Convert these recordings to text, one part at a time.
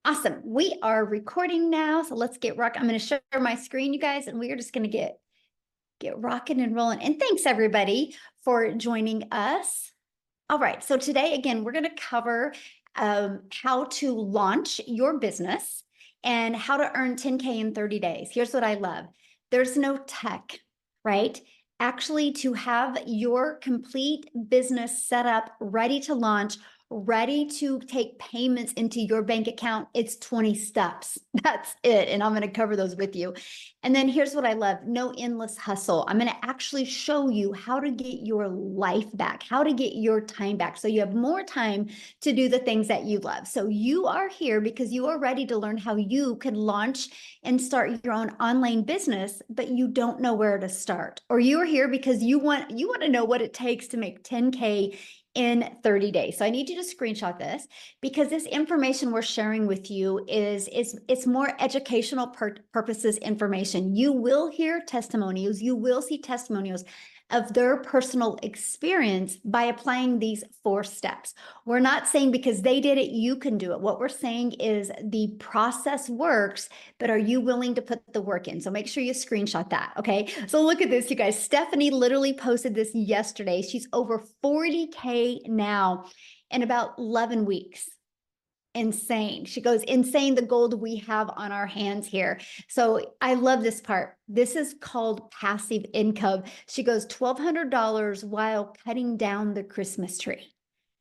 Awesome. We are recording now, so let's get rocking. I'm going to share my screen, you guys, and we are just going to get rocking and rolling. And thanks everybody for joining us. All right, so today again we're going to cover how to launch your business and how to earn 10K in 30 days. Here's what I love: there's no tech, right? Actually, to have your complete business set up, ready to launch, ready to take payments into your bank account, it's 20 steps. That's it. And I'm going to cover those with you. And then here's what I love: no endless hustle. I'm going to actually show you how to get your life back, how to get your time back, so you have more time to do the things that you love. So you are here because you are ready to learn how you can launch and start your own online business, but you don't know where to start. Or you are here because you want to know what it takes to make 10K in 30 days. So I need you to screenshot this, because this information we're sharing with you is it's more educational purposes information. You will hear testimonials, you will see testimonials of their personal experience by applying these 4 steps. We're not saying because they did it, you can do it. What we're saying is the process works, but are you willing to put the work in? So make sure you screenshot that, okay? So look at this, you guys. Stephanie literally posted this yesterday. She's over 40K now in about 11 weeks. Insane. She goes, insane the gold we have on our hands here. So I love this part. This is called passive income. She goes, $1,200 while cutting down the Christmas tree.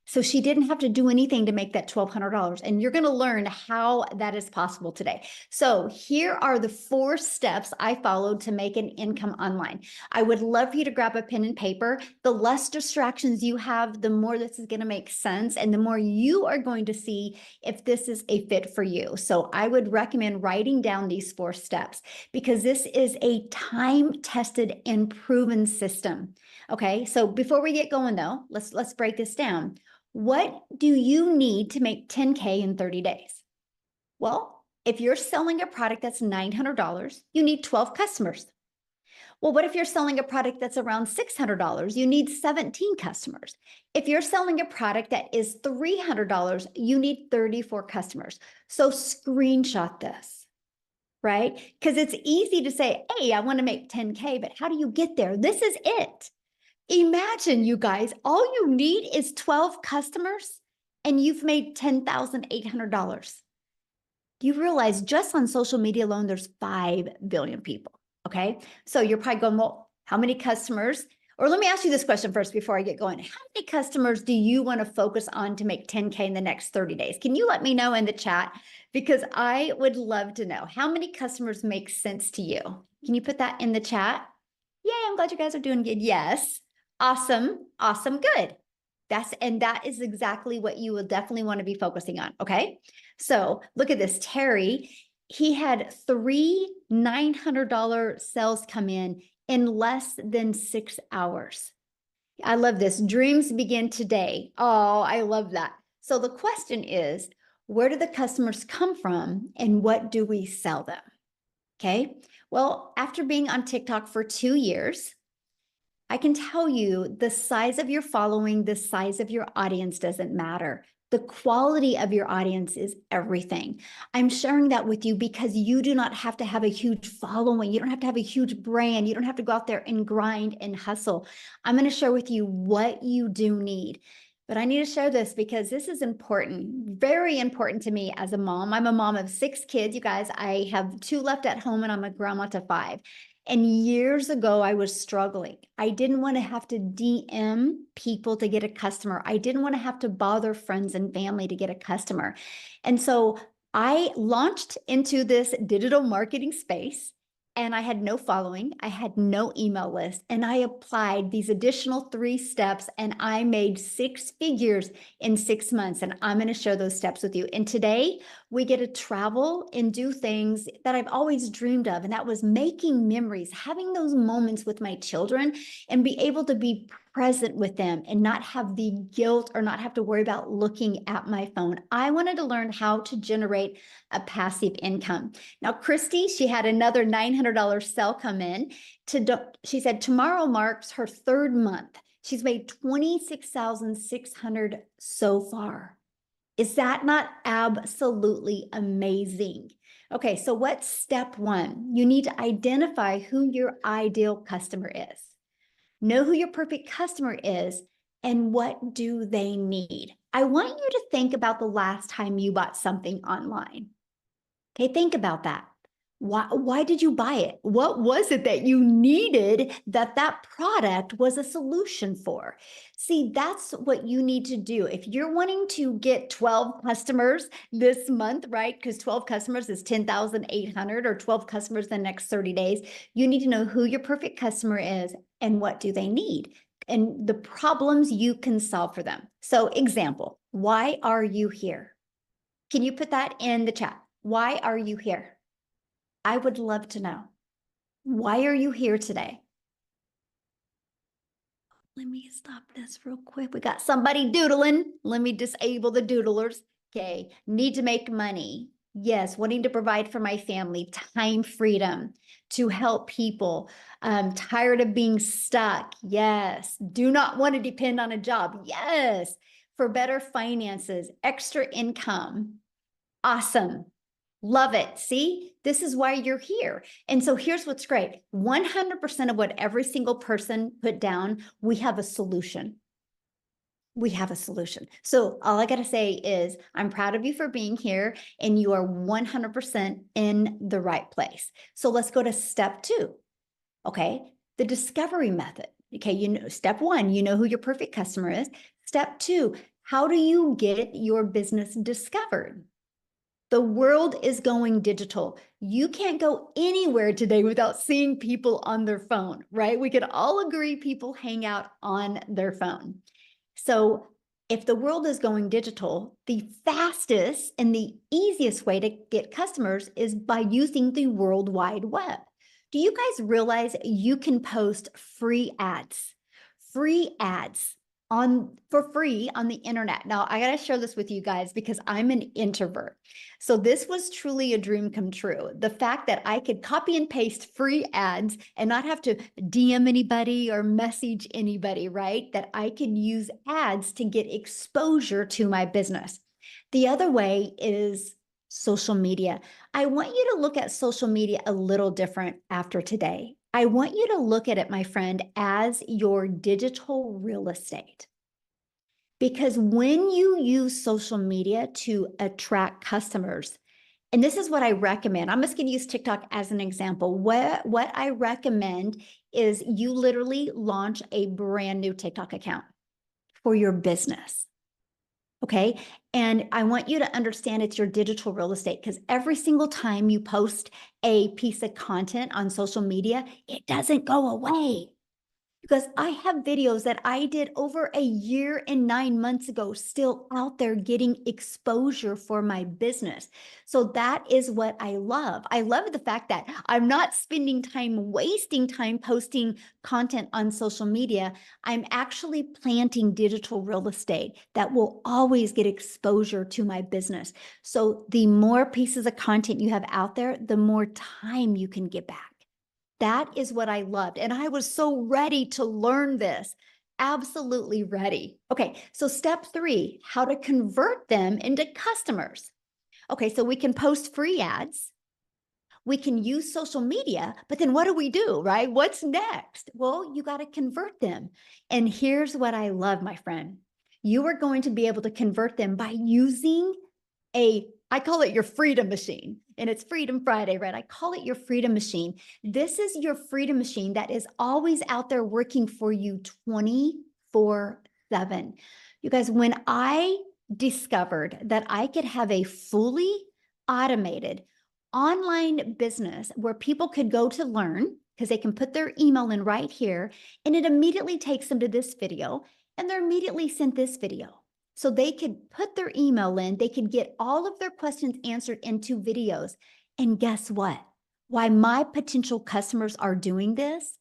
So she didn't have to do anything to make that $1,200. And you're going to learn how that is possible today. So here are the 4 steps I followed to make an income online. I would love for you to grab a pen and paper. The less distractions you have, the more this is going to make sense, and the more you are going to see if this is a fit for you. So I would recommend writing down these 4 steps, because this is a time-tested and proven system. Okay, so before we get going though, let's break this down. What do you need to make 10K in 30 days? Well, if you're selling a product that's $900, you need 12 customers. Well, what if you're selling a product that's around $600? You need 17 customers. If you're selling a product that is $300, you need 34 customers. So screenshot this, right? Because it's easy to say, hey, I want to make 10K, but how do you get there? This is it. Imagine, you guys, all you need is 12 customers and you've made $10,800. Do you realize just on social media alone, there's 5 billion people? Okay. So you're probably going, well, how many customers? Or let me ask you this question first before I get going. How many customers do you want to focus on to make 10K in the next 30 days? Can you let me know in the chat? Because I would love to know how many customers make sense to you. Can you put that in the chat? Yay, I'm glad you guys are doing good. Yes. Awesome. Awesome. Good. That is exactly what you will definitely want to be focusing on. Okay. So look at this. Terry, he had 3 $900 sales come in less than 6 hours. I love this. Dreams begin today. Oh, I love that. So the question is, where do the customers come from and what do we sell them? Okay. Well, after being on TikTok for 2 years, I can tell you the size of your following, the size of your audience doesn't matter. The quality of your audience is everything. I'm sharing that with you because you do not have to have a huge following. You don't have to have a huge brand. You don't have to go out there and grind and hustle. I'm going to share with you what you do need. But I need to share this because this is important, very important to me as a mom. I'm a mom of 6 kids, you guys. I have 2 left at home and I'm a grandma to 5. And years ago, I was struggling. I didn't want to have to DM people to get a customer. I didn't want to have to bother friends and family to get a customer. And so I launched into this digital marketing space, and I had no following. I had no email list. And I applied these additional 3 steps and I made 6 figures in 6 months. And I'm going to share those steps with you. And today we get to travel and do things that I've always dreamed of. And that was making memories, having those moments with my children and be able to be present with them and not have the guilt or not have to worry about looking at my phone. I wanted to learn how to generate a passive income. Now, Christy, she had another $900 sale come in. She said, tomorrow marks her 3rd month. She's made $26,600 so far. Is that not absolutely amazing? Okay, so what's step one? You need to identify who your ideal customer is. Know who your perfect customer is and what do they need. I want you to think about the last time you bought something online. Okay, think about that. Why did you buy it? What was it that you needed that product was a solution for? See, that's what you need to do. If you're wanting to get 12 customers this month, right? Because 12 customers is 10,800 or 12 customers the next 30 days, you need to know who your perfect customer is and what do they need and the problems you can solve for them. So example, why are you here? Can you put that in the chat? Why are you here? I would love to know. Why are you here today? Let me stop this real quick. We got somebody doodling. Let me disable the doodlers. Okay. Need to make money. Yes. Wanting to provide for my family, time freedom to help people. Tired of being stuck. Yes. Do not want to depend on a job. Yes. For better finances, extra income. Awesome. Love it. See, this is why you're here. And so here's what's great. 100% of what every single person put down, we have a solution. We have a solution. So all I got to say is I'm proud of you for being here and you are 100% in the right place. So let's go to step two. Okay. The discovery method. Okay. You know, step one, you know who your perfect customer is. Step two, how do you get your business discovered? The world is going digital. You can't go anywhere today without seeing people on their phone, right? We could all agree people hang out on their phone. So if the world is going digital, the fastest and the easiest way to get customers is by using the World Wide Web. Do you guys realize you can post free ads for free on the internet? Now, I got to share this with you guys because I'm an introvert. So this was truly a dream come true. The fact that I could copy and paste free ads and not have to DM anybody or message anybody, right? That I could use ads to get exposure to my business. The other way is social media. I want you to look at social media a little different after today. I want you to look at it, my friend, as your digital real estate. Because when you use social media to attract customers, and this is what I recommend, I'm just going to use TikTok as an example. What I recommend is you literally launch a brand new TikTok account for your business. Okay. And I want you to understand it's your digital real estate because every single time you post a piece of content on social media, it doesn't go away. Because I have videos that I did over a year and 9 months ago, still out there getting exposure for my business. So that is what I love. I love the fact that I'm not spending time, wasting time posting content on social media. I'm actually planting digital real estate that will always get exposure to my business. So the more pieces of content you have out there, the more time you can get back. That is what I loved. And I was so ready to learn this. Absolutely ready. Okay, so step three, how to convert them into customers. Okay, so we can post free ads. We can use social media, but then what do we do, right? What's next? Well, you got to convert them. And here's what I love, my friend. You are going to be able to convert them by using I call it your freedom machine, and it's Freedom Friday, right? I call it your freedom machine. This is your freedom machine that is always out there working for you 24/7. You guys, when I discovered that I could have a fully automated online business where people could go to learn because they can put their email in right here, and it immediately takes them to this video, and they're immediately sent this video. So they could put their email in, they could get all of their questions answered in 2 videos. And guess what? Why my potential customers are doing this,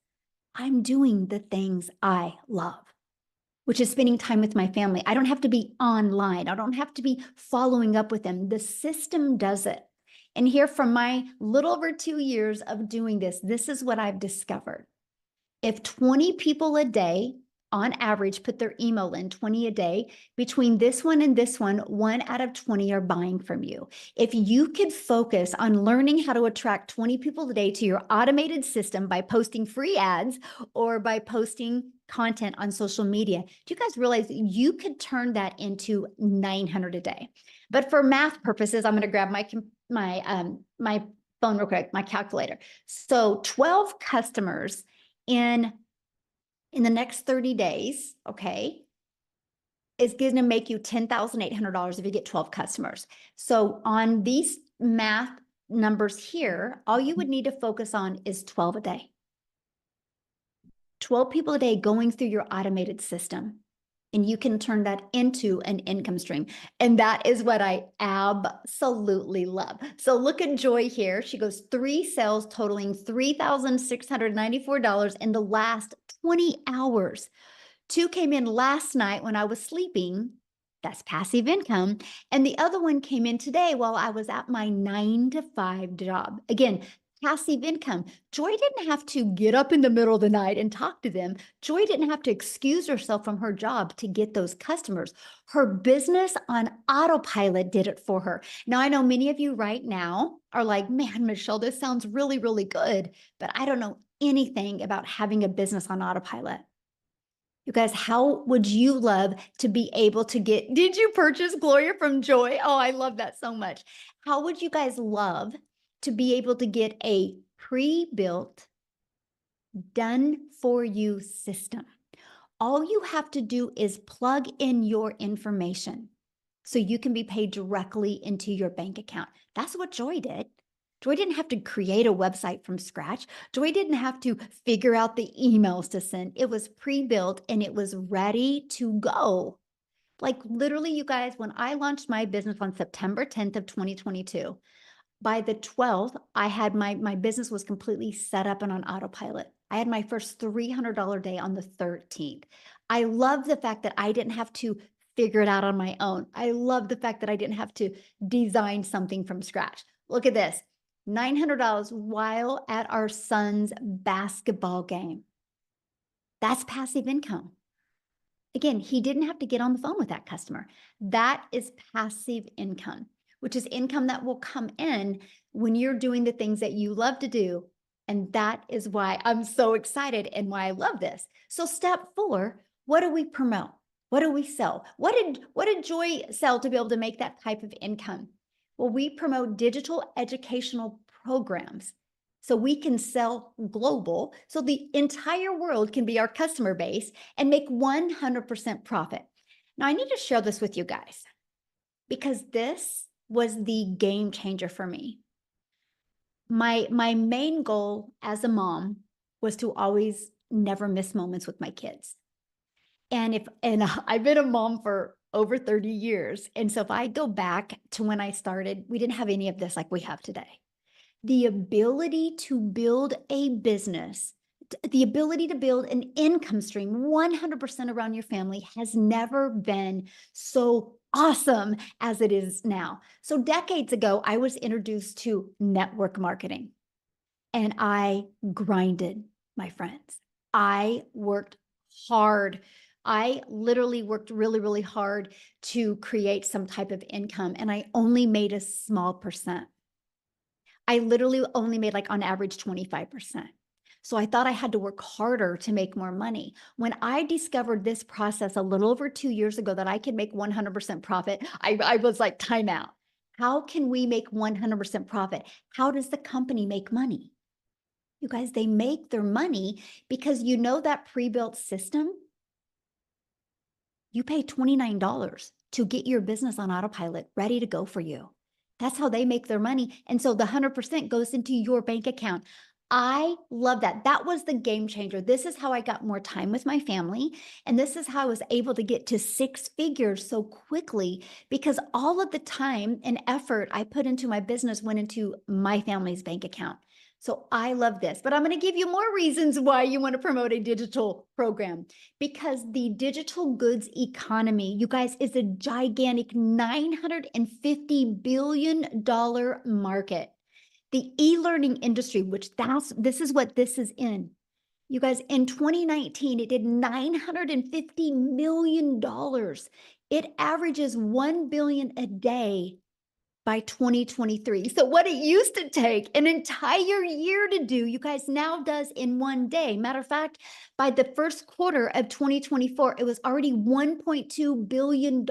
I'm doing the things I love, which is spending time with my family. I don't have to be online. I don't have to be following up with them. The system does it. And here from my little over 2 years of doing this, this is what I've discovered. If 20 people a day on average, put their email in 20 a day. Between this one and this one out of 20 are buying from you. If you could focus on learning how to attract 20 people a day to your automated system by posting free ads or by posting content on social media, do you guys realize you could turn that into 900 a day? But for math purposes, I'm going to grab my phone real quick, my calculator. So 12 customers in the next 30 days, okay, is going to make you $10,800 if you get 12 customers. So on these math numbers here, all you would need to focus on is 12 a day. 12 people a day going through your automated system. And you can turn that into an income stream. And that is what I absolutely love. So look at Joy here. She goes 3 sales totaling $3,694 in the last 20 hours. 2 came in last night when I was sleeping. That's passive income. And the other one came in today while I was at my 9-to-5 job. Again, passive income. Joy didn't have to get up in the middle of the night and talk to them. Joy didn't have to excuse herself from her job to get those customers. Her business on autopilot did it for her. Now, I know many of you right now are like, man, Michelle, this sounds really, really good, but I don't know anything about having a business on autopilot. You guys, how would you love to be able to get, did you purchase Gloria from Joy? Oh, I love that so much. How would you guys love to be able to get a pre-built, done for you system? All you have to do is plug in your information so you can be paid directly into your bank account. That's what Joy did. Joy didn't have to create a website from scratch. Joy didn't have to figure out the emails to send. It was pre-built and it was ready to go. Like literally, you guys, when I launched my business on September 10th of 2022, by the 12th, I had my business was completely set up and on autopilot. I had my first $300 day on the 13th. I love the fact that I didn't have to figure it out on my own. I love the fact that I didn't have to design something from scratch. Look at this. $900 while at our son's basketball game. That's passive income. Again, he didn't have to get on the phone with that customer. That is passive income, which is income that will come in when you're doing the things that you love to do. And that is why I'm so excited and why I love this. So step 4, what do we promote? What do we sell? What did Joy sell to be able to make that type of income? Well, we promote digital educational programs. So we can sell global, so the entire world can be our customer base and make 100% profit. Now, I need to share this with you guys because this was the game changer for me. My main goal as a mom was to always never miss moments with my kids. And I've been a mom for over 30 years. And so if I go back to when I started, we didn't have any of this like we have today. The ability to build a business, the ability to build an income stream 100% around your family has never been so awesome as it is now. So decades ago, I was introduced to network marketing and I grinded, my friends. I worked hard. I literally worked really, really hard to create some type of income and I only made a small percent. I literally only made like on average 25%. So I thought I had to work harder to make more money. When I discovered this process a little over 2 years ago that I could make 100% profit, I was like, time out. How can we make 100% profit? How does the company make money? You guys, they make their money because you know that pre-built system, you pay $29 to get your business on autopilot ready to go for you. That's how they make their money. And so the 100% goes into your bank account. I love that. That was the game changer. This is how I got more time with my family. And this is how I was able to get to 6 figures so quickly because all of the time and effort I put into my business went into my family's bank account. So I love this, but I'm going to give you more reasons why you want to promote a digital program because the digital goods economy, you guys, is a gigantic $950 billion market. The e-learning industry, which this is what this is in. You guys, in 2019, it did $950 million. It averages 1 billion a day by 2023. So what it used to take an entire year to do, you guys now does in one day. Matter of fact, by the first quarter of 2024, it was already $1.2 billion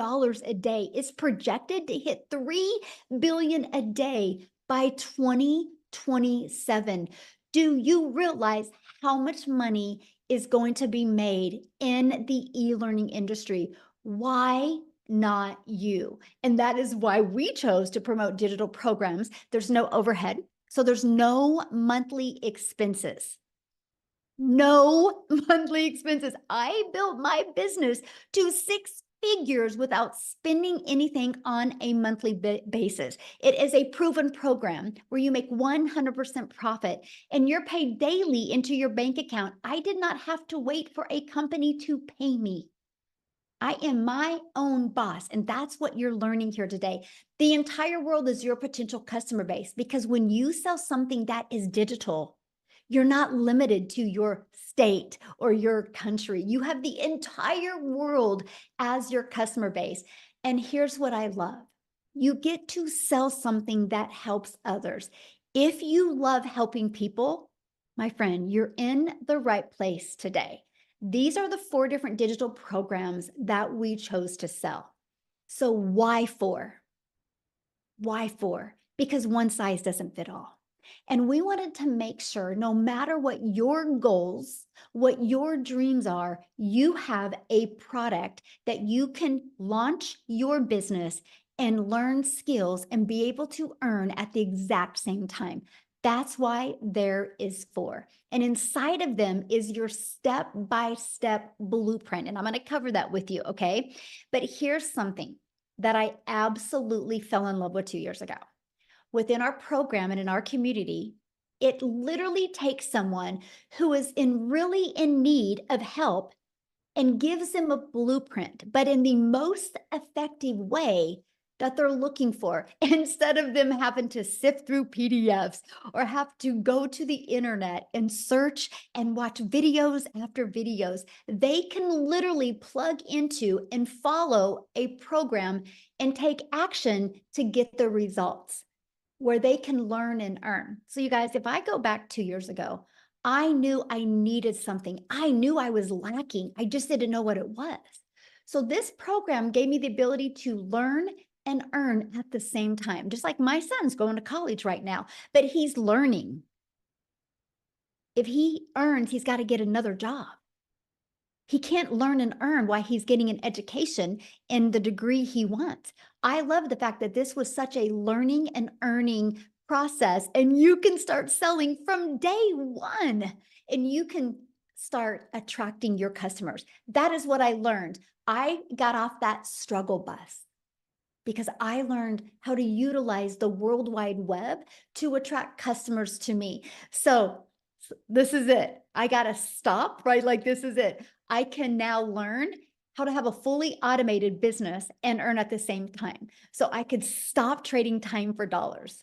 a day. It's projected to hit 3 billion a day by 2027. Do you realize how much money is going to be made in the e-learning industry? Why not you? And that is why we chose to promote digital programs. There's no overhead, so there's no monthly expenses. No monthly expenses. I built my business to 6 figures without spending anything on a monthly basis. It is a proven program where you make 100% profit and you're paid daily into your bank account. I did not have to wait for a company to pay me. I am my own boss, and that's what you're learning here today. The entire world is your potential customer base, because when you sell something that is digital, you're not limited to your state or your country. You have the entire world as your customer base. And here's what I love. You get to sell something that helps others. If you love helping people, my friend, you're in the right place today. These are the 4 different digital programs that we chose to sell. So why 4? Why 4? Because one size doesn't fit all. And we wanted to make sure no matter what your goals, what your dreams are, you have a product that you can launch your business and learn skills and be able to earn at the exact same time. That's why there is 4. And inside of them is your step-by-step blueprint. And I'm going to cover that with you, okay? But here's something that I absolutely fell in love with 2 years ago. Within our program and in our community, it literally takes someone who is really in need of help and gives them a blueprint, but in the most effective way that they're looking for, instead of them having to sift through PDFs or have to go to the internet and search and watch videos after videos. They can literally plug into and follow a program and take action to get the results, where they can learn and earn. So you guys, if I go back 2 years ago, I knew I needed something. I knew I was lacking. I just didn't know what it was. So this program gave me the ability to learn and earn at the same time. Just like my son's going to college right now, but he's learning. If he earns, he's got to get another job. He can't learn and earn while he's getting an education in the degree he wants. I love the fact that this was such a learning and earning process, and you can start selling from day one, and you can start attracting your customers. That is what I learned. I got off that struggle bus because I learned how to utilize the World Wide Web to attract customers to me. So this is it. I got to stop, right? Like, this is it. I can now learn how to have a fully automated business and earn at the same time. So I could stop trading time for dollars,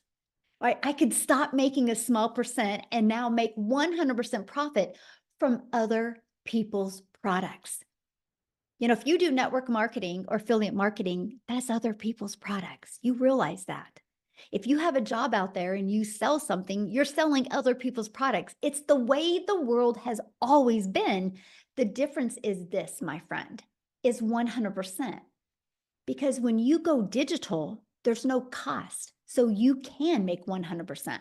right? I could stop making a small percent and now make 100% profit from other people's products. You know, if you do network marketing or affiliate marketing, that's other people's products. You realize that. If you have a job out there and you sell something, you're selling other people's products. It's the way the world has always been. The difference is this, my friend, is 100%. Because when you go digital, there's no cost. So you can make 100%.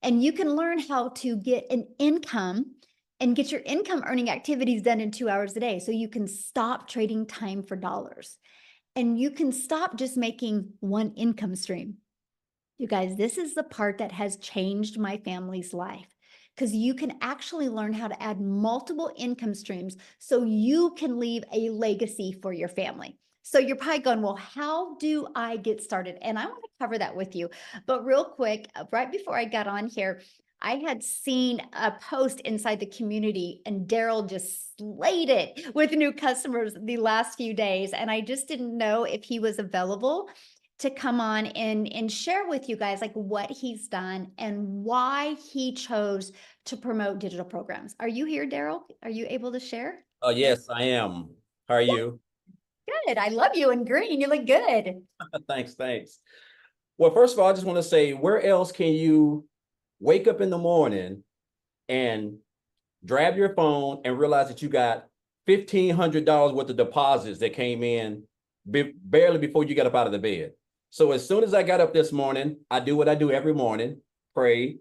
And you can learn how to get an income and get your income earning activities done in 2 hours a day. So you can stop trading time for dollars. And you can stop just making one income stream. You guys, this is the part that has changed my family's life, because you can actually learn how to add multiple income streams so you can leave a legacy for your family. So you're probably going, well, how do I get started? And I want to cover that with you. But real quick, right before I got on here, I had seen a post inside the community, and Daryl just slayed it with new customers the last few days. And I just didn't know if he was available to come on and share with you guys like what he's done and why he chose to promote digital programs. Are you here, Daryl? Are you able to share? Oh, yes, I am. How are you? Good. I love you in green. You look good. Thanks. Well, first of all, I just want to say, where else can you wake up in the morning and grab your phone and realize that you got $1,500 worth of deposits that came in barely before you got up out of the bed? So as soon as I got up this morning, I do what I do every morning, pray,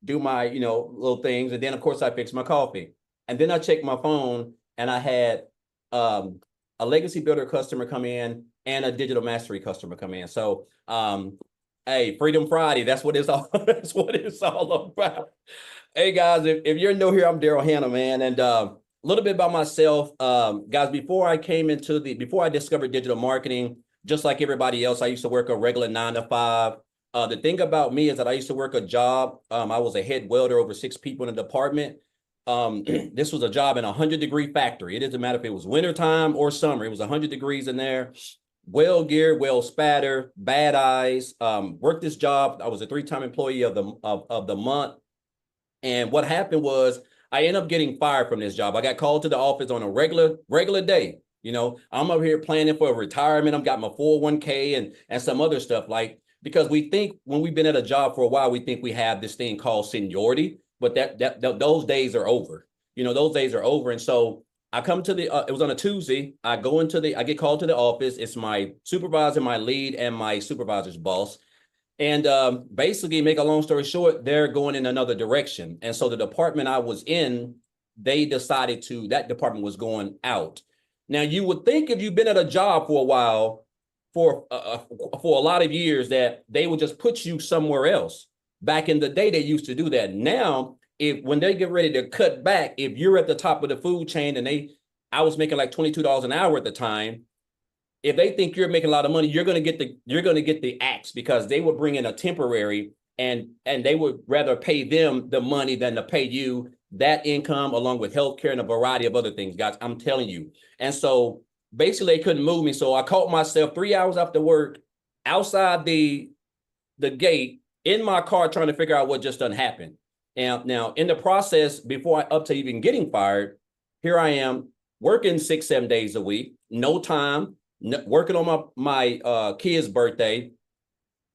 do my, little things. And then of course I fix my coffee. And then I check my phone and I had a legacy builder customer come in and a digital mastery customer come in. So hey, Freedom Friday, that's what it's all that's what it's all about. Hey guys, if you're new here, I'm Daryl Hannah, man. And a little bit about myself. Guys, before I discovered digital marketing, just like everybody else, I used to work a regular 9 to 5. The thing about me is that I used to work a job. I was a head welder over 6 people in the department. This was a job in a 100-degree factory. It doesn't matter if it was wintertime or summer. It was 100 degrees in there. Well geared, well spatter, bad eyes. Worked this job. I was a 3-time employee of the month. And what happened was I ended up getting fired from this job. I got called to the office on a regular day. I'm over here planning for a retirement. I've got my 401k and some other stuff, like, because we think when we've been at a job for a while, we think we have this thing called seniority, but those days are over. Those days are over. And so I come to it was on a Tuesday. I get called to the office. It's my supervisor, my lead, and my supervisor's boss. And basically, make a long story short, they're going in another direction. And so the department I was in, they decided that department was going out. Now, you would think if you've been at a job for a while, for a lot of years, that they would just put you somewhere else. Back in the day, they used to do that. Now, when they get ready to cut back, if you're at the top of the food chain and I was making like $22 an hour at the time, if they think you're making a lot of money, you're going to get the axe, because they would bring in a temporary and they would rather pay them the money than to pay you that income, along with healthcare and a variety of other things, guys. I'm telling you. And so basically they couldn't move me. So I caught myself 3 hours after work outside the gate in my car trying to figure out what just done happened. And now in the process, up to even getting fired, here I am working 6-7 days a week, no time, working on my kid's birthday,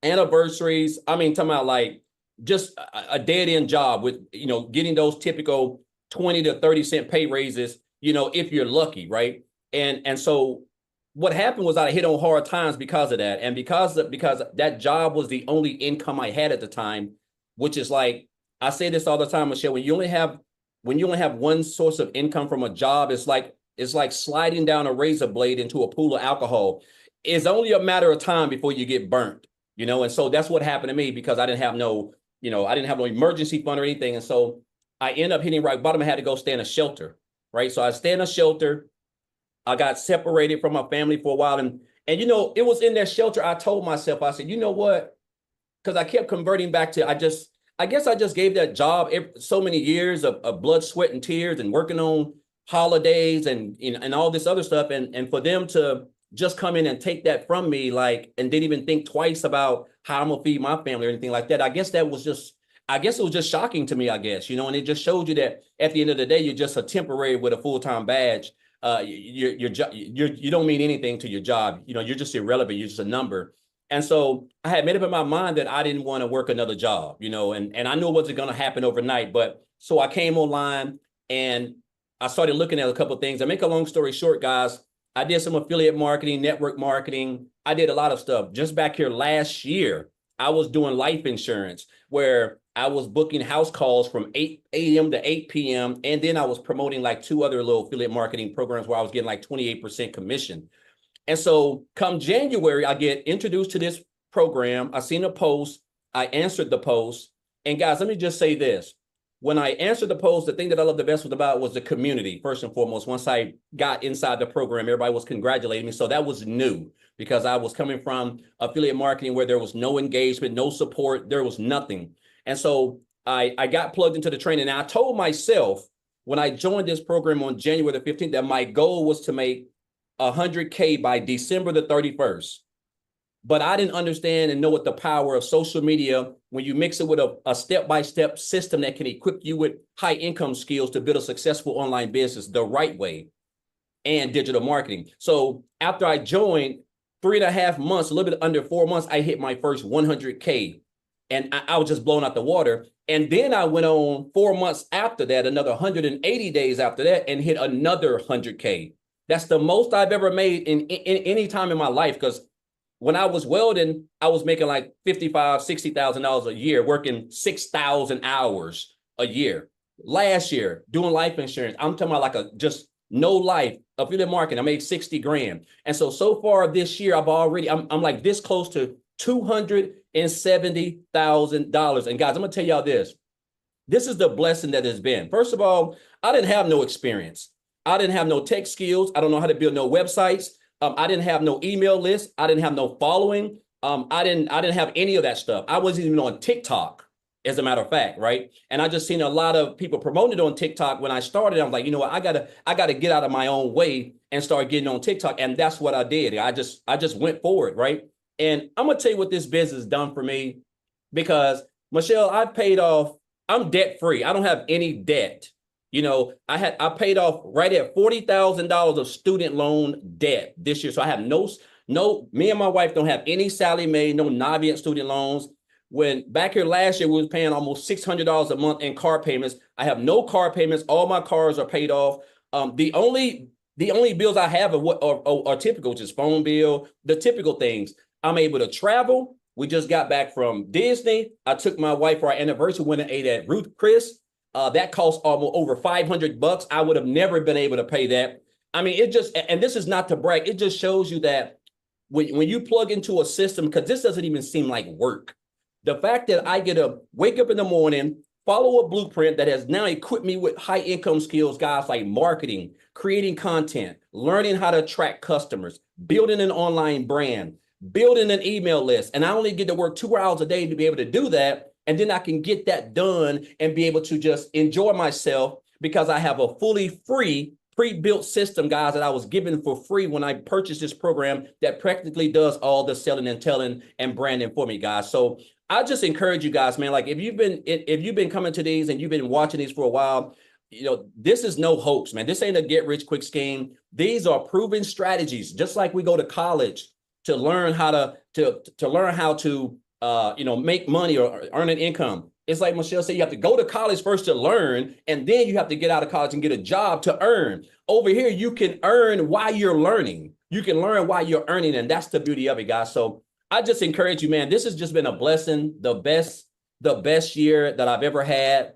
anniversaries. I mean, talking about like just a dead end job with, getting those typical 20 to 30 cent pay raises, if you're lucky, right? And so what happened was I hit on hard times because of that. And because that job was the only income I had at the time, which is like, I say this all the time, Michelle, when you only have one source of income from a job, it's like sliding down a razor blade into a pool of alcohol. It's only a matter of time before you get burnt, and so that's what happened to me, because I didn't have no emergency fund or anything. And so I ended up hitting rock bottom. I had to go stay in a shelter, right? So I stayed in a shelter. I got separated from my family for a while. And it was in that shelter, I told myself, I said, you know what? Because I kept converting back to, I guess I just gave that job so many years of blood, sweat, and tears, and working on holidays and all this other stuff. And for them to just come in and take that from me, like, and didn't even think twice about how I'm gonna feed my family or anything like that. I guess it was just shocking to me, and it just showed you that at the end of the day, you're just a temporary with a full-time badge. You don't mean anything to your job. You're just irrelevant. You're just a number. And so I had made up in my mind that I didn't want to work another job, and I knew it wasn't going to happen overnight. But so I came online and I started looking at a couple of things. I make a long story short, guys. I did some affiliate marketing, network marketing. I did a lot of stuff. Just back here last year, I was doing life insurance, where I was booking house calls from 8 a.m. to 8 p.m. And then I was promoting like 2 other little affiliate marketing programs where I was getting like 28% commission. And so come January, I get introduced to this program. I seen a post. I answered the post. And guys, let me just say this. When I answered the post, the thing that I loved the best was the community, first and foremost. Once I got inside the program, everybody was congratulating me. So that was new, because I was coming from affiliate marketing where there was no engagement, no support, there was nothing. And so I got plugged into the training. And I told myself when I joined this program on January the 15th that my goal was to make 100K by December the 31st. but I didn't understand and know what the power of social media, when you mix it with a step-by-step system that can equip you with high income skills to build a successful online business the right way, and digital marketing. So after I joined, 3.5 months, a little bit under 4 months, I hit my first 100K. And I was just blown out the water. And then I went on 4 months after that, another 180 days after that, and hit another 100K. That's the most I've ever made in any time in my life. Because when I was welding, I was making like $55,000, $60,000 a year, working 6,000 hours a year. Last year, doing life insurance, I'm talking about like a just no life, affiliate marketing, I made 60 grand. And so far this year, I'm like this close to $270,000. And guys, I'm gonna tell y'all this. This is the blessing that has been. First of all, I didn't have no experience. I didn't have no tech skills. I don't know how to build no websites. I didn't have no email list. I didn't have no following. I didn't have any of that stuff. I wasn't even on TikTok, as a matter of fact, right? And I just seen a lot of people promoting it on TikTok. When I started, I'm like, you know what, I gotta get out of my own way and start getting on TikTok. And that's what I did. I just went forward, right? And I'm gonna tell you what this business has done for me, because Michelle, I've paid off, I'm debt free. I don't have any debt. You know, I paid off right at $40,000 of student loan debt this year. So I have no, me and my wife don't have any salary made, no Navient student loans. When back here last year, we was paying almost $600 a month in car payments. I have no car payments. All my cars are paid off. The only bills I have are typical, which is phone bill, the typical things. I'm able to travel. We just got back from Disney. I took my wife for our anniversary, went and ate at Ruth Chris. That cost almost over $500. I would have never been able to pay that. I mean, it just, and this is not to brag, it just shows you that when you plug into a system, because this doesn't even seem like work. The fact that I get to wake up in the morning, follow a blueprint that has now equipped me with high income skills, guys, like marketing, creating content, learning how to attract customers, building an online brand, building an email list. And I only get to work 2 hours a day to be able to do that. And then I can get that done and be able to just enjoy myself, because I have a fully free pre-built system, guys, that I was given for free when I purchased this program that practically does all the selling and telling and branding for me, guys. So I just encourage you guys, man, like if you've been coming to these and you've been watching these for a while, you know, this is no hoax, man. This ain't a get rich quick scheme. These are proven strategies, just like we go to college to learn how to make money or earn an income. It's like Michelle said, you have to go to college first to learn, and then you have to get out of college and get a job to earn. Over here, you can earn while you're learning. You can learn while you're earning, and that's the beauty of it, guys. So I just encourage you, man. This has just been a blessing, the best year that I've ever had.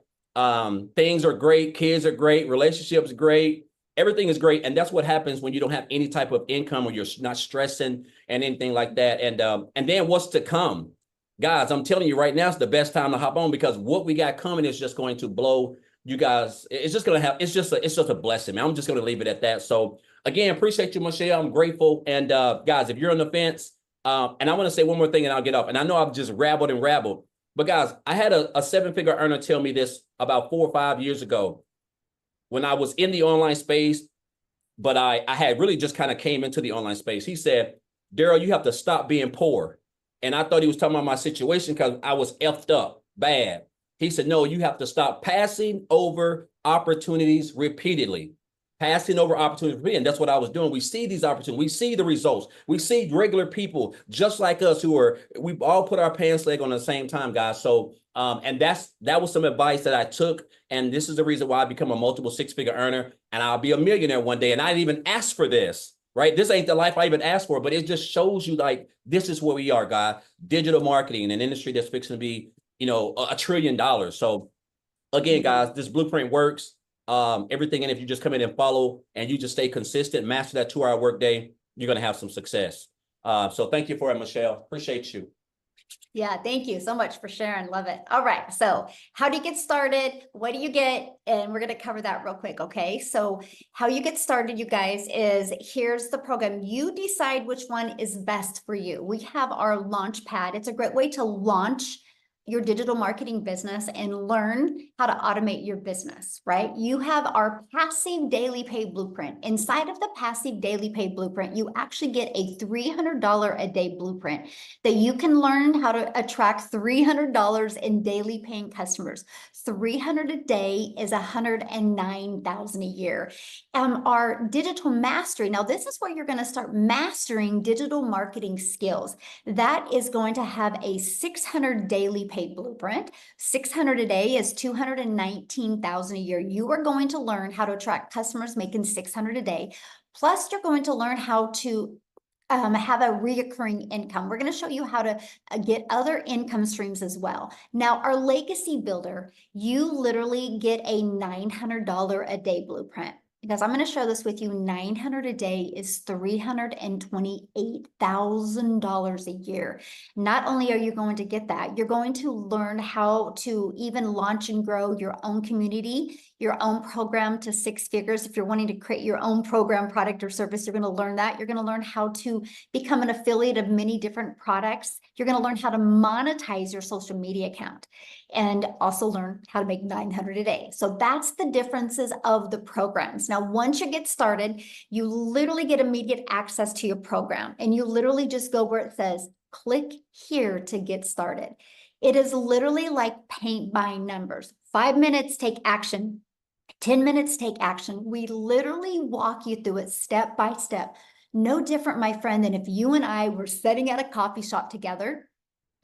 Things are great, kids are great, relationships great, everything is great, and that's what happens when you don't have any type of income or you're not stressing and anything like that. And then what's to come? Guys, I'm telling you right now, it's the best time to hop on, because what we got coming is just going to blow you guys. It's just just a blessing, man. I'm just going to leave it at that. So again, appreciate you, Michelle. I'm grateful. And guys, if you're on the fence, and I want to say one more thing and I'll get off. And I know I've just rabbled, but guys, I had a 7-figure earner tell me this about 4 or 5 years ago when I was in the online space, but I had really just kind of came into the online space. He said, Daryl, you have to stop being poor. And I thought he was talking about my situation because I was effed up bad. He said, no, you have to stop passing over opportunities repeatedly. Passing over opportunities. And that's what I was doing. We see these opportunities. We see the results. We see regular people just like us we all put our pants leg on at the same time, guys. So, and that was some advice that I took. And this is the reason why I become a multiple 6-figure earner, and I'll be a millionaire one day. And I didn't even ask for this. Right? This ain't the life I even asked for, but it just shows you like, this is where we are, guys. Digital marketing, an industry that's fixing to be, $1 trillion. So again, guys, this blueprint works. Everything. And if you just come in and follow and you just stay consistent, master that 2-hour workday, you're going to have some success. So thank you for it, Michelle. Appreciate you. Yeah, thank you so much for sharing. Love it. All right. So how do you get started? What do you get? And we're going to cover that real quick. Okay. So how you get started, you guys, is here's the program. You decide which one is best for you. We have our launch pad. It's a great way to launch your digital marketing business and learn how to automate your business, right? You have our passive daily pay blueprint. Inside of the passive daily pay blueprint, you actually get a $300 a day blueprint that you can learn how to attract $300 in daily paying customers. 300 a day is 109,000 a year. Our digital mastery. Now, this is where you're going to start mastering digital marketing skills. That is going to have a 600 daily pay blueprint. 600 a day is 219,000 a year. You are going to learn how to attract customers making 600 a day. Plus, you're going to learn how to have a reoccurring income. We're going to show you how to get other income streams as well. Now, our legacy builder, you literally get a $900 a day blueprint. Because I'm going to share this with you, 900 a day is $328,000 a year. Not only are you going to get that, you're going to learn how to even launch and grow your own community, your own program to 6 figures. If you're wanting to create your own program, product, or service, you're going to learn that. You're going to learn how to become an affiliate of many different products. You're going to learn how to monetize your social media account and also learn how to make 900 a day. So that's the differences of the programs. Now, once you get started, you literally get immediate access to your program, and you literally just go where it says, click here to get started. It is literally like paint by numbers. 5 minutes, take action. 10 minutes, take action. We literally walk you through it step by step. No different, my friend, than if you and I were sitting at a coffee shop together.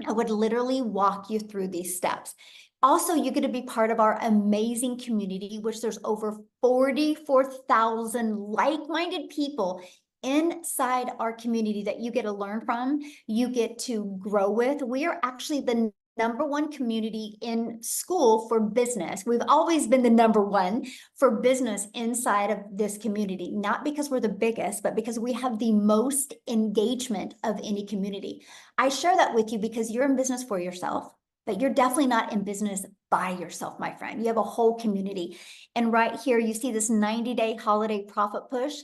I would literally walk you through these steps. Also, you get to be part of our amazing community, which there's over 44,000 like-minded people inside our community that you get to learn from, you get to grow with. We are actually the #1 community in school for business. We've always been the #1 for business inside of this community, not because we're the biggest, but because we have the most engagement of any community. I share that with you because you're in business for yourself, but you're definitely not in business by yourself, my friend. You have a whole community. And right here, you see this 90-day holiday profit push.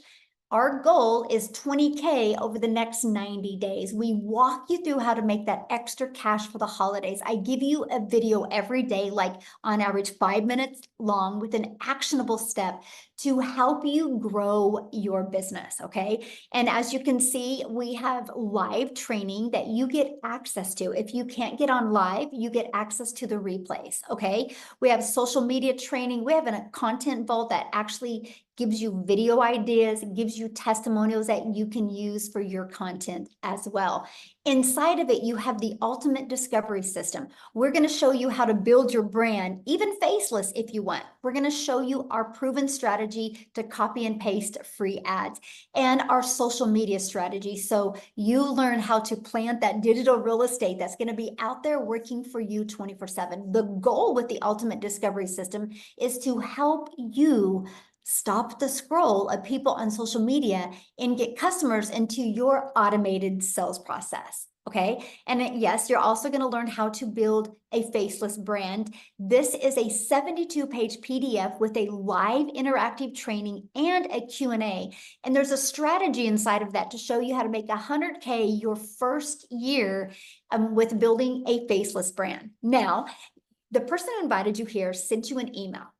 Our goal is 20K over the next 90 days. We walk you through how to make that extra cash for the holidays. I give you a video every day, like on average 5 minutes long, with an actionable step to help you grow your business, okay? And as you can see, we have live training that you get access to. If you can't get on live, you get access to the replays, okay? We have social media training. We have a content vault that actually gives you video ideas, gives you testimonials that you can use for your content as well. Inside of it, you have the ultimate discovery system. We're going to show you how to build your brand, even faceless if you want. We're going to show you our proven strategy to copy and paste free ads and our social media strategy. So you learn how to plant that digital real estate that's going to be out there working for you 24/7. The goal with the ultimate discovery system is to help you stop the scroll of people on social media and get customers into your automated sales process. Okay. And yes, you're also going to learn how to build a faceless brand. This is a 72-page PDF with a live interactive training and a Q&A. And there's a strategy inside of that to show you how to make 100K your first year with building a faceless brand. Now, the person who invited you here sent you an email.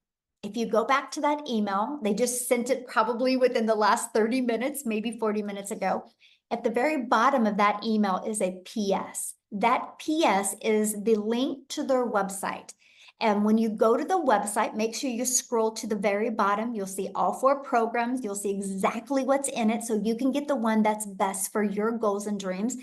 If you go back to that email, they just sent it probably within the last 30 minutes, maybe 40 minutes ago. At the very bottom of that email is a PS. That PS is the link to their website. And when you go to the website, make sure you scroll to the very bottom. You'll see all 4 programs. You'll see exactly what's in it so you can get the one that's best for your goals and dreams.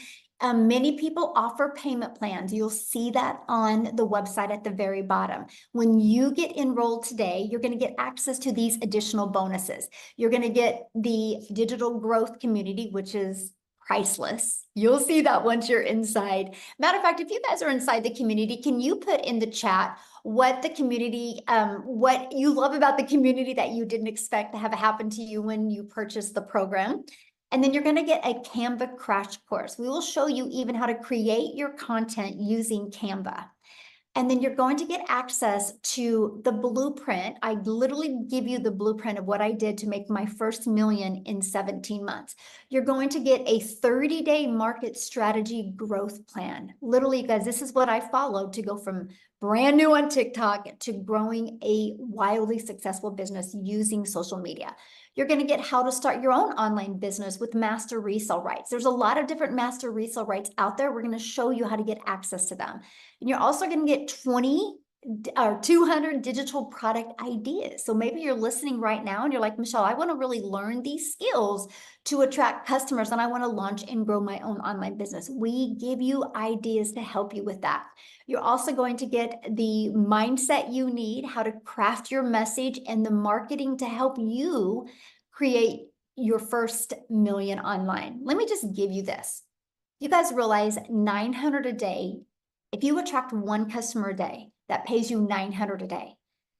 Many people offer payment plans. You'll see that on the website at the very bottom. When you get enrolled today, you're going to get access to these additional bonuses. You're going to get the digital growth community, which is priceless. You'll see that once you're inside. Matter of fact, if you guys are inside the community, can you put in the chat what the community, what you love about the community that you didn't expect to have happen to you when you purchased the program? And then you're going to get a Canva crash course. We will show you even how to create your content using Canva. And then you're going to get access to the blueprint. I literally give you the blueprint of what I did to make my first million in 17 months. You're going to get a 30-day market strategy growth plan. Literally, you guys, this is what I followed to go from brand new on TikTok to growing a wildly successful business using social media. You're going to get how to start your own online business with master resale rights. There's a lot of different master resale rights out there. We're going to show you how to get access to them. And you're also going to get 20 or 200 digital product ideas. So maybe you're listening right now and you're like, Michelle, I want to really learn these skills to attract customers and I want to launch and grow my own online business. We give you ideas to help you with that. You're also going to get the mindset you need, how to craft your message, and the marketing to help you create your first million online. Let me just give you this. You guys realize 900 a day. If you attract one customer a day that pays you 900 a day,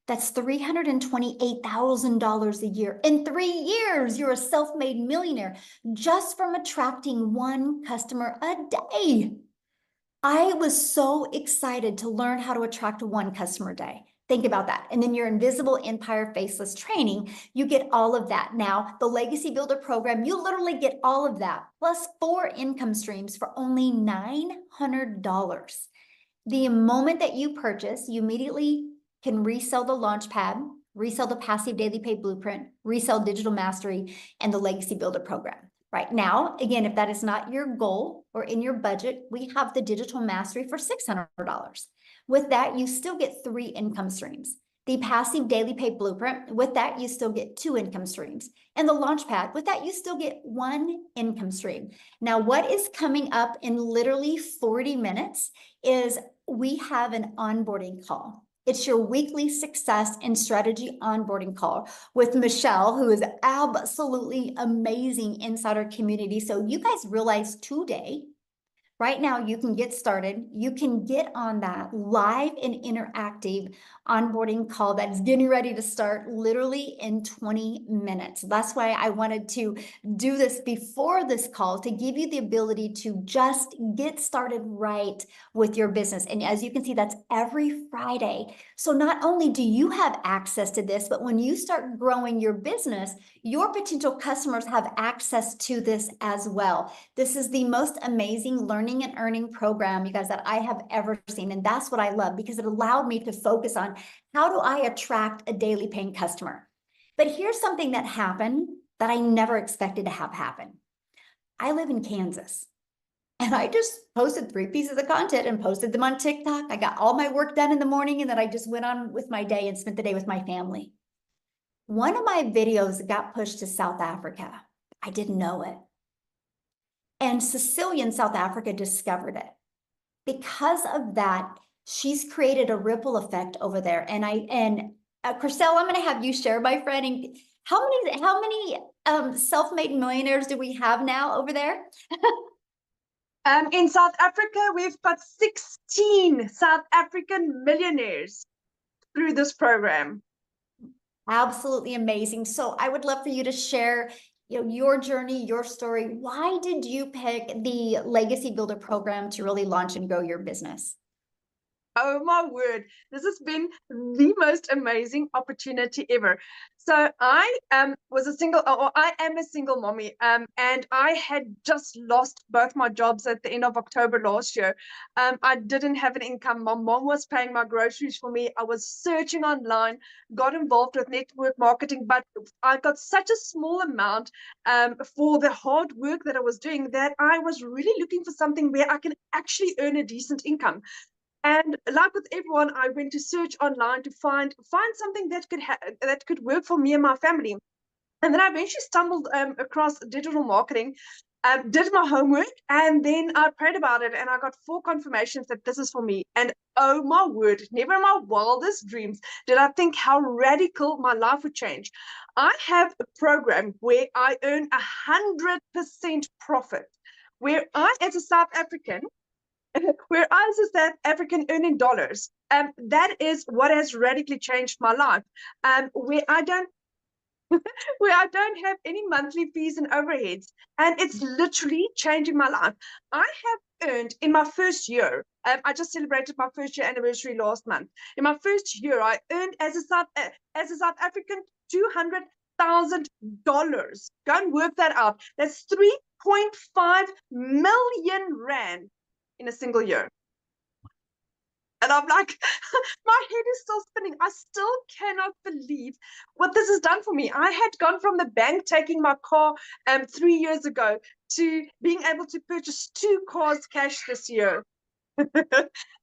that's $328,000 a year. In 3 years, you're a self-made millionaire just from attracting one customer a day. I was so excited to learn how to attract one customer a day. Think about that. And then your Invisible Empire Faceless training, you get all of that. Now, the Legacy Builder program, you literally get all of that, plus 4 income streams for only $900. The moment that you purchase, you immediately can resell the Launchpad, resell the Passive Daily Pay Blueprint, resell Digital Mastery, and the Legacy Builder program. Right now, again, if that is not your goal or in your budget, we have the Digital Mastery for $600. With that, you still get 3 income streams. The Passive Daily Pay Blueprint, with that, you still get 2 income streams. And the Launchpad, with that, you still get 1 income stream. Now, what is coming up in literally 40 minutes is we have an onboarding call. It's your weekly success and strategy onboarding call with Michelle, who is absolutely amazing inside our community. So you guys realize today, right now, you can get started. You can get on that live and interactive onboarding call that is getting ready to start literally in 20 minutes. That's why I wanted to do this before this call to give you the ability to just get started right with your business. And as you can see, that's every Friday. So not only do you have access to this, but when you start growing your business, your potential customers have access to this as well. This is the most amazing learning and earning program, you guys, that I have ever seen. And that's what I love, because it allowed me to focus on how do I attract a daily paying customer. But here's something that happened that I never expected to have happen. I live in Kansas. And I just posted 3 pieces of content and posted them on TikTok. I got all my work done in the morning, and then I just went on with my day and spent the day with my family. One of my videos got pushed to South Africa. I didn't know it. And Cecilia in South Africa discovered it. Because of that, she's created a ripple effect over there. And Chriselle, I'm going to have you share, my friend. And how many self-made millionaires do we have now over there? In South Africa, we've got 16 South African millionaires through this program. Absolutely amazing. So I would love for you to share, your journey, your story. Why did you pick the Legacy Builder program to really launch and grow your business? Oh my word, this has been the most amazing opportunity ever. So I am a single mommy, and I had just lost both my jobs at the end of October last year. I didn't have an income. My mom was paying my groceries for me. I was searching online, got involved with network marketing, but I got such a small amount for the hard work that I was doing that I was really looking for something where I can actually earn a decent income. And like with everyone, I went to search online to find something that could work for me and my family. And then I eventually stumbled across digital marketing, did my homework, and then I prayed about it, and I got 4 confirmations that this is for me. And oh my word, never in my wildest dreams did I think how radical my life would change. I have a program where I earn 100% profit, where I, as a South African, where I was a South African earning dollars. That is what has radically changed my life. Where I don't have any monthly fees and overheads, and it's literally changing my life. I have earned in my first year. I just celebrated my first year anniversary last month. In my first year, I earned as a South African $200,000. Go and work that out. That's 3.5 million rand in a single year. And I'm like, my head is still spinning. I still cannot believe what this has done for me. I had gone from the bank taking my car 3 years ago to being able to purchase 2 cars cash this year. I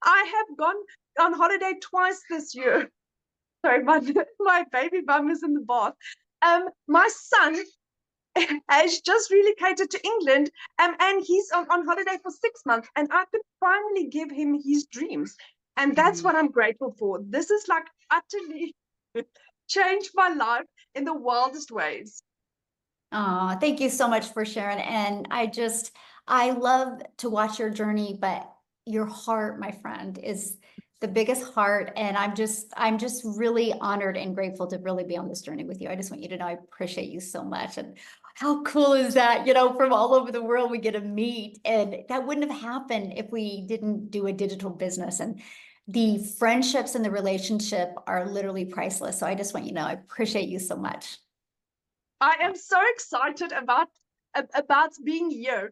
have gone on holiday twice this year. Sorry, my baby bum is in the bath. My son has just relocated to England, and he's on holiday for 6 months, and I could finally give him his dreams. And that's what I'm grateful for. This is like utterly changed my life in the wildest ways. Oh, thank you so much for sharing. And I love to watch your journey, but your heart, my friend, is the biggest heart. And I'm just really honored and grateful to really be on this journey with you. I just want you to know I appreciate you so much. And how cool is that? You know, from all over the world, we get to meet, and that wouldn't have happened if we didn't do a digital business. And the friendships and the relationship are literally priceless. So I just want you to know I appreciate you so much. I am so excited about being here.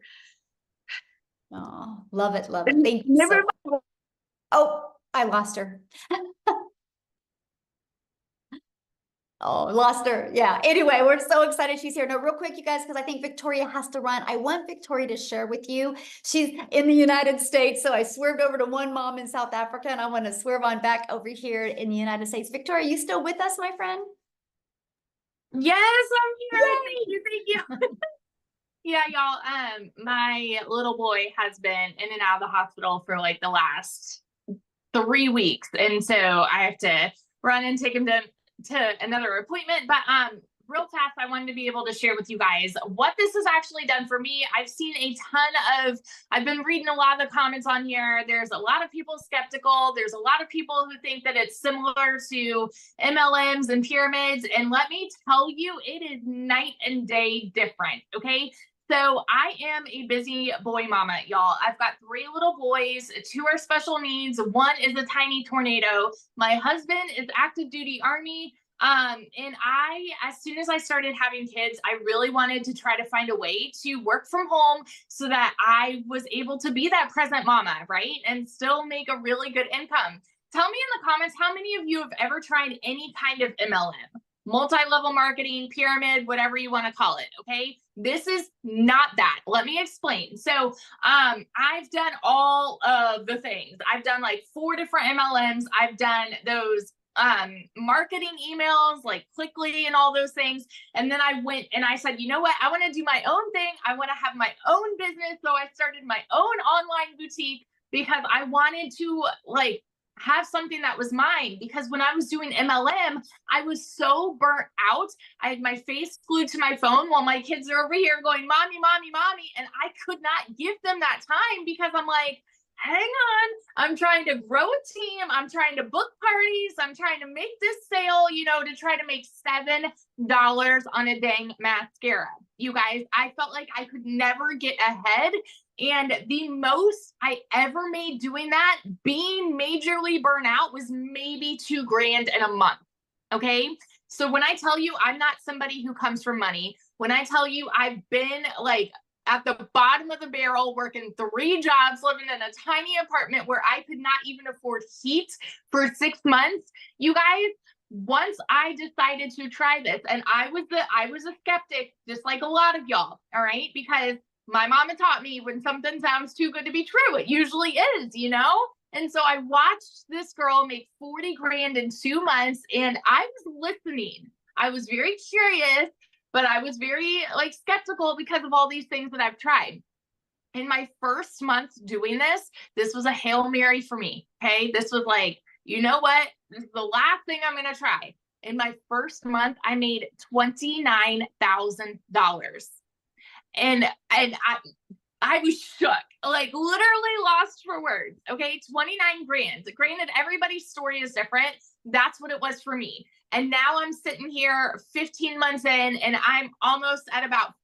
Oh, love it, love it. Thank you. Oh, I lost her. Oh, lost her. Yeah. Anyway, we're so excited she's here. No, real quick, you guys, because I think Victoria has to run. I want Victoria to share with you. She's in the United States. So I swerved over to one mom in South Africa, and I want to swerve on back over here in the United States. Victoria, are you still with us, my friend? Yes, I'm here. Yay! Thank you. Yeah, y'all. My little boy has been in and out of the hospital for like the last 3 weeks, and so I have to run and take him to another appointment. But real fast, I wanted to be able to share with you guys what this has actually done for me. I've been reading a lot of the comments on here. There's a lot of people skeptical. There's a lot of people who think that it's similar to MLMs and pyramids. And let me tell you, it is night and day different. Okay. So I am a busy boy mama, y'all. I've got 3 little boys, 2 are special needs. 1 is a tiny tornado. My husband is active duty Army. And as soon as I started having kids, I really wanted to try to find a way to work from home so that I was able to be that present mama, right? And still make a really good income. Tell me in the comments, how many of you have ever tried any kind of MLM? Multi-level marketing, pyramid, whatever you want to call it. Okay. This is not that. Let me explain. So, I've done all of the things. I've done like 4 different MLMs. I've done those marketing emails like Clickly and all those things. And then I went and I said, you know what? I want to do my own thing. I want to have my own business. So I started my own online boutique because I wanted to like have something that was mine, because when I was doing MLM, I was so burnt out. I had my face glued to my phone while my kids are over here going, mommy, mommy, mommy. And I could not give them that time because I'm like, hang on, I'm trying to grow a team. I'm trying to book parties. I'm trying to make this sale, to try to make $7 on a dang mascara. You guys, I felt like I could never get ahead. And the most I ever made doing that, being majorly burnt out, was maybe $2,000 in a month. Okay. So when I tell you I'm not somebody who comes from money, when I tell you I've been like at the bottom of the barrel, working 3 jobs, living in a tiny apartment where I could not even afford heat for 6 months, you guys, once I decided to try this, and I was a skeptic, just like a lot of y'all, all right? Because my mama taught me when something sounds too good to be true, it usually is, And so I watched this girl make 40 grand in 2 months, and I was listening. I was very curious, but I was very skeptical because of all these things that I've tried. In my first month doing this was a Hail Mary for me. Okay. This was like, you know what? This is the last thing I'm going to try. In my first month, I made $29,000. And I was shook, like literally lost for words. Okay. 29 grand. Granted, everybody's story is different. That's what it was for me. And now I'm sitting here 15 months in, and I'm almost at about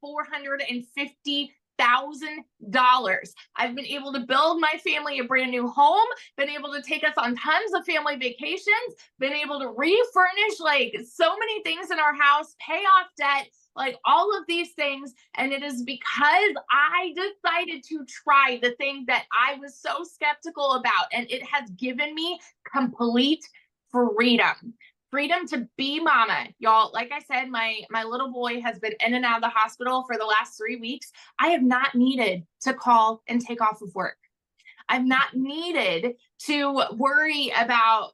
I've been able to build my family a brand new home, been able to take us on tons of family vacations, been able to refurnish like so many things in our house, pay off debt, like all of these things. And it is because I decided to try the thing that I was so skeptical about. And it has given me complete freedom to be mama. Y'all, like I said, my little boy has been in and out of the hospital for the last 3 weeks. I have not needed to call and take off of work. I've not needed to worry about,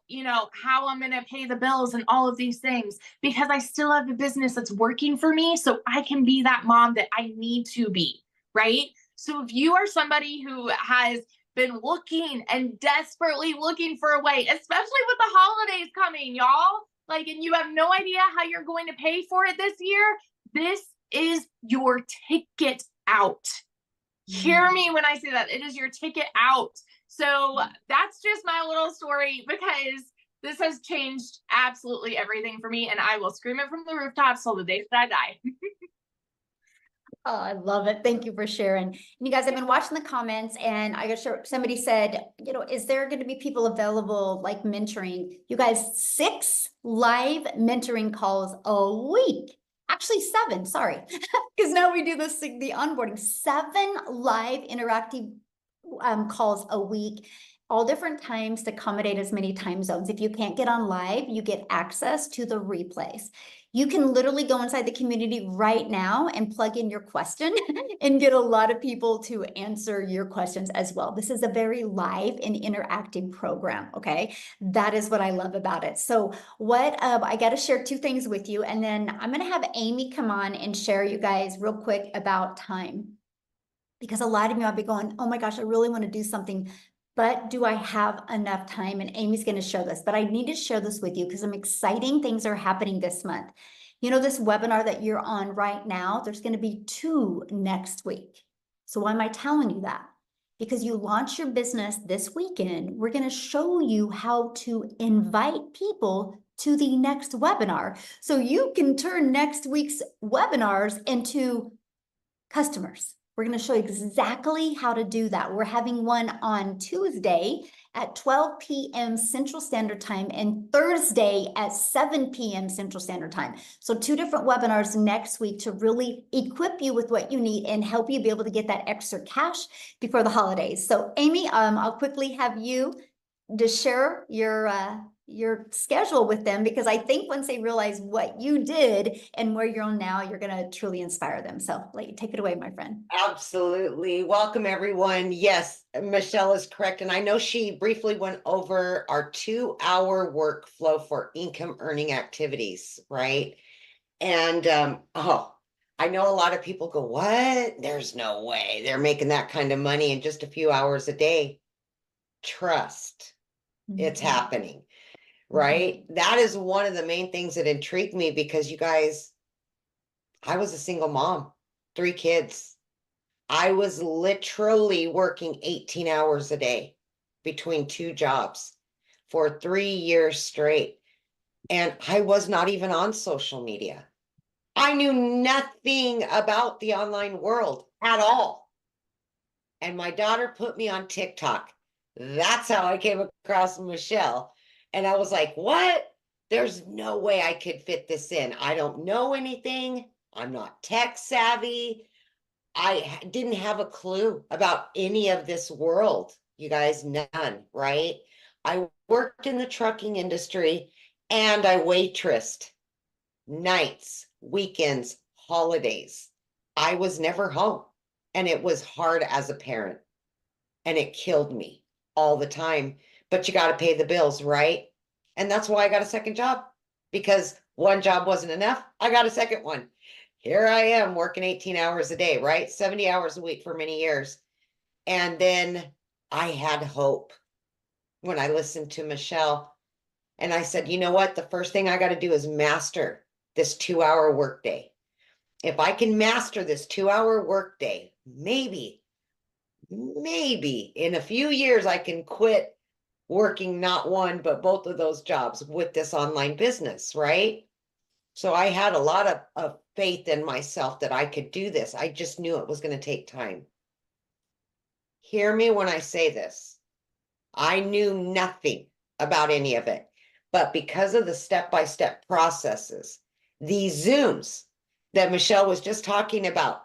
how I'm going to pay the bills and all of these things, because I still have a business that's working for me. So I can be that mom that I need to be, right? So if you are somebody who has been looking and desperately looking for a way, especially with the holidays coming, y'all, like, and you have no idea how you're going to pay for it this year, this is your ticket out. Hear me when I say that. It is your ticket out. So that's just my little story, because this has changed absolutely everything for me, and I will scream it from the rooftops till the day that I die. Oh, I love it. Thank you for sharing. And you guys, I've been watching the comments, and I got sure somebody said, is there going to be people available like mentoring? You guys, 6 live mentoring calls a week. Actually 7, sorry. Because now we do the onboarding, 7 live interactive calls a week, all different times to accommodate as many time zones. If you can't get on live, you get access to the replays. You can literally go inside the community right now and plug in your question and get a lot of people to answer your questions as well. This is a very live and interactive program, okay? That is what I love about it. So I got to share 2 things with you, and then I'm going to have Amy come on and share you guys real quick about time. Because a lot of you might be going, oh my gosh, I really want to do something, but do I have enough time? And Amy's going to show this, but I need to share this with you because some exciting things are happening this month. This webinar that you're on right now, there's going to be 2 next week. So why am I telling you that? Because you launch your business this weekend, we're going to show you how to invite people to the next webinar. So you can turn next week's webinars into customers. We're going to show you exactly how to do that. We're having one on Tuesday at 12 p.m. Central Standard Time and Thursday at 7 p.m. Central Standard Time. So 2 different webinars next week to really equip you with what you need and help you be able to get that extra cash before the holidays. So Amy, I'll quickly have you to share your schedule with them, because I think once they realize what you did and where you're on now, you're going to truly inspire them. So take it away, my friend. Absolutely. Welcome, everyone. Yes, Michelle is correct. And I know she briefly went over our 2-hour workflow for income earning activities, right? And I know a lot of people go, what? There's no way they're making that kind of money in just a few hours a day. Trust, it's happening. Right? That is one of the main things that intrigued me, because you guys, I was a single mom, 3 kids. I was literally working 18 hours a day between 2 jobs for 3 years straight. And I was not even on social media. I knew nothing about the online world at all. And my daughter put me on TikTok. That's how I came across Michelle. And I was like, what? There's no way I could fit this in. I don't know anything. I'm not tech savvy. I didn't have a clue about any of this world. You guys, none, right? I worked in the trucking industry and I waitressed nights, weekends, holidays. I was never home, and it was hard as a parent, and it killed me all the time. But you got to pay the bills, right? And that's why I got a second job, because one job wasn't enough. I got a second one. Here I am working 18 hours a day, right? 70 hours a week for many years. And then I had hope when I listened to Michelle, and I said, you know what? The first thing I got to do is master this 2-hour workday. If I can master this 2-hour workday, maybe in a few years, I can quit working not one, but both of those jobs with this online business, right? So I had a lot of faith in myself that I could do this. I just knew it was going to take time. Hear me when I say this. I knew nothing about any of it, but because of the step-by-step processes, these Zooms that Michelle was just talking about,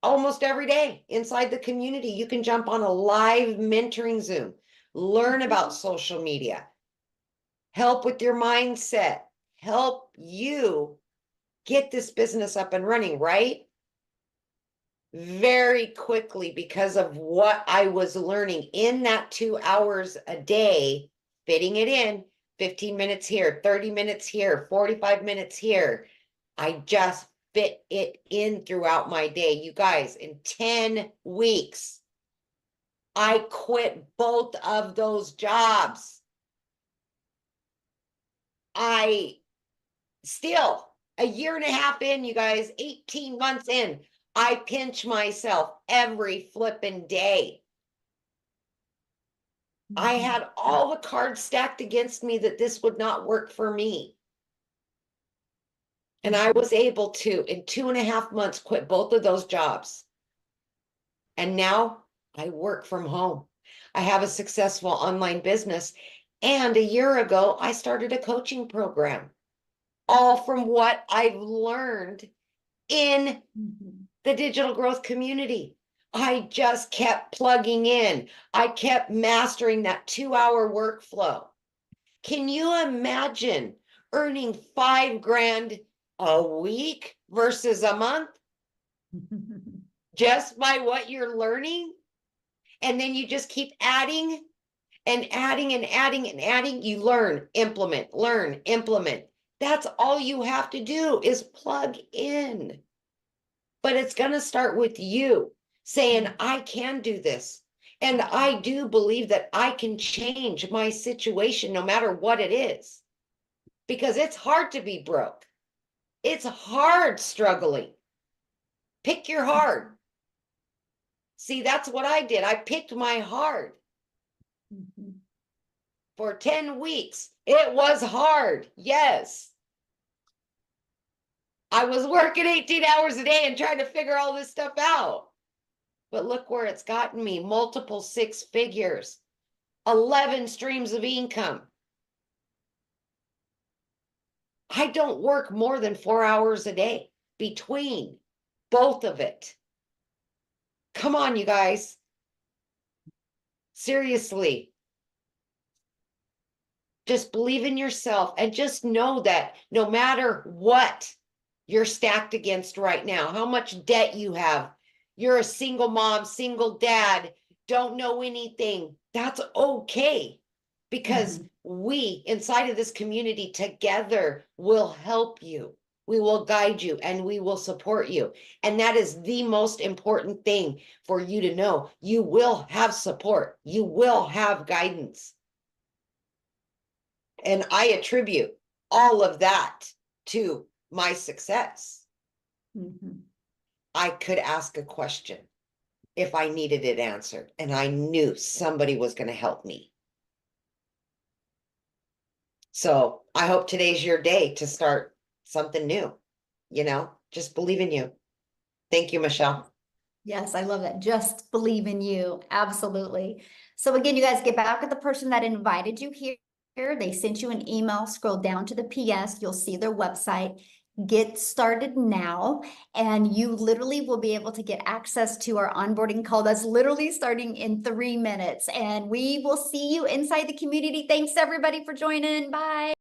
almost every day inside the community, you can jump on a live mentoring Zoom, learn about social media, help with your mindset, help you get this business up and running, right? Very quickly, because of what I was learning in that 2 hours a day, fitting it in, 15 minutes here, 30 minutes here, 45 minutes here. I just fit it in throughout my day. You guys, in 10 weeks, I quit both of those jobs. I still, a year and a half in, you guys, 18 months in, I pinch myself every flipping day. I had all the cards stacked against me that this would not work for me. And I was able to, in 2.5 months, quit both of those jobs. And now I work from home. I have a successful online business. And a year ago, I started a coaching program, all from what I've learned in the digital growth community. I just kept plugging in. I kept mastering that 2-hour workflow. Can you imagine earning $5,000 a week versus a month just by what you're learning? And then you just keep adding and adding and adding and adding. You learn, implement. That's all you have to do is plug in. But it's going to start with you saying, I can do this. And I do believe that I can change my situation no matter what it is. Because it's hard to be broke. It's hard struggling. Pick your hard. See, that's what I did. I picked my hard. For 10 weeks, it was hard. Yes. I was working 18 hours a day and trying to figure all this stuff out. But look where it's gotten me. Multiple 6 figures, 11 streams of income. I don't work more than 4 hours a day between both of it. Come on, you guys. Seriously. Just believe in yourself and just know that no matter what you're stacked against right now, how much debt you have, you're a single mom, single dad, don't know anything, that's okay. Because we inside of this community together will help you. We will guide you and we will support you. And that is the most important thing for you to know. You will have support. You will have guidance. And I attribute all of that to my success. I could ask a question if I needed it answered, and I knew somebody was going to help me. So I hope today's your day to start something new. Just believe in you. Thank you, Michelle. Yes, I love that. Just believe in you. Absolutely. So again, you guys get back with the person that invited you here. They sent you an email. Scroll down to the PS. You'll see their website. Get started now, and you literally will be able to get access to our onboarding call that's literally starting in 3 minutes. And we will see you inside the community. Thanks everybody for joining. Bye.